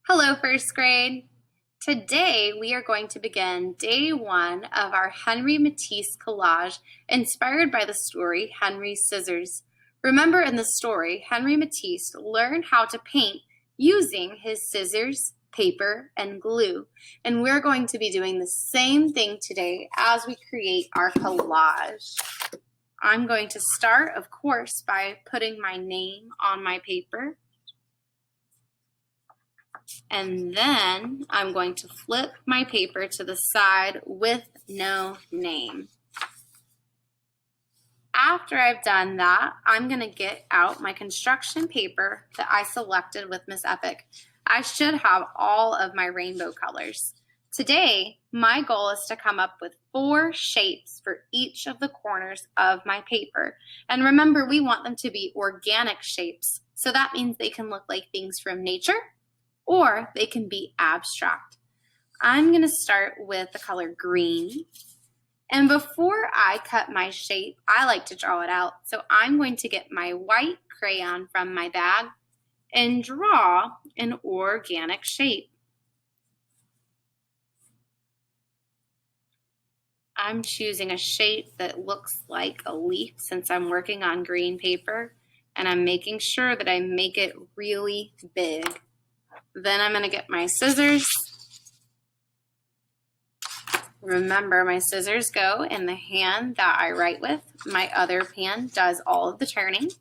Hello, first grade. Today we are going to begin day one of our Henri Matisse collage inspired by the story Henri's Scissors. Remember, in the story, Henri Matisse learned how to paint using his scissors, paper, and glue. And we're going to be doing the same thing today as we create our collage. I'm going to start, of course, by putting my name on my paper. And then I'm going to flip my paper to the side with no name. After I've done that, I'm going to get out my construction paper that I selected with Miss Epic. I should have all of my rainbow colors. Today, my goal is to come up with 4 shapes for each of the corners of my paper. And remember, we want them to be organic shapes. So that means they can look like things from nature, or they can be abstract. I'm going to start with the color green. And before I cut my shape, I like to draw it out. So I'm going to get my white crayon from my bag and draw an organic shape. I'm choosing a shape that looks like a leaf since I'm working on green paper, and I'm making sure that I make it really big. Then I'm going to get my scissors. Remember, my scissors go in the hand that I write with. My other hand does all of the turning.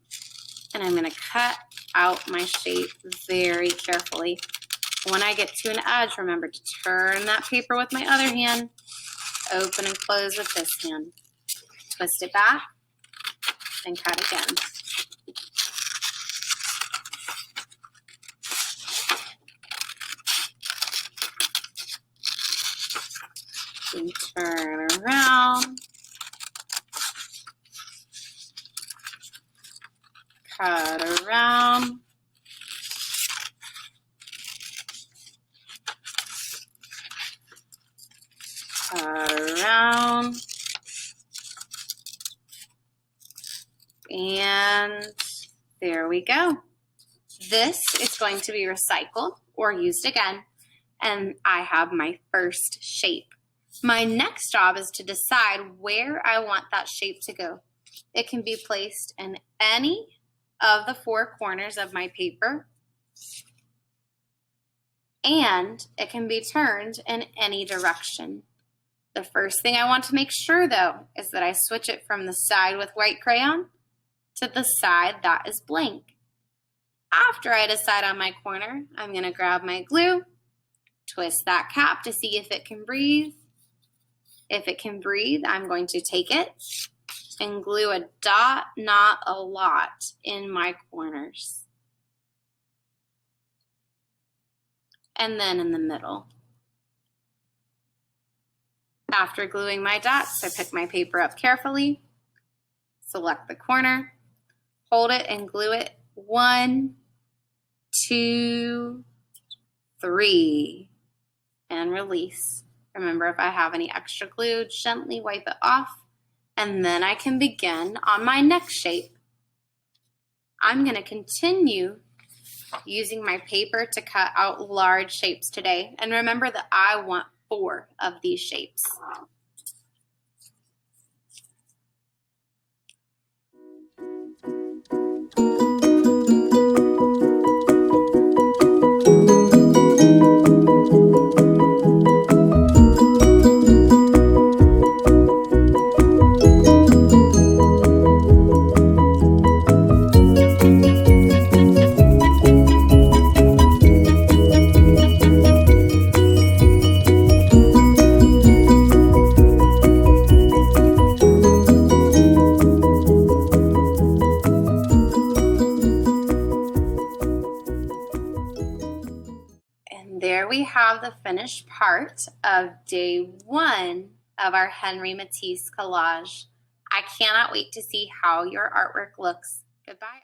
And I'm going to cut out my shape very carefully. When I get to an edge, remember to turn that paper with my other hand, open and close with this hand. Twist it back and cut again. And turn around, cut around, cut around, and there we go. This is going to be recycled or used again, and I have my first shape. My next job is to decide where I want that shape to go. It can be placed in any of the 4 corners of my paper, and it can be turned in any direction. The first thing I want to make sure, though, is that I switch it from the side with white crayon to the side that is blank. After I decide on my corner, I'm going to grab my glue, twist that cap to see if it can breathe. If it can breathe, I'm going to take it and glue a dot, not a lot, in my corners. And then in the middle. After gluing my dots, I pick my paper up carefully, select the corner, hold it and glue it 1, 2, 3, and release. Remember, if I have any extra glue, gently wipe it off, and then I can begin on my next shape. I'm going to continue using my paper to cut out large shapes today, and remember that I want 4 of these shapes. There we have the finished part of day 1 of our Henri Matisse collage. I cannot wait to see how your artwork looks. Goodbye.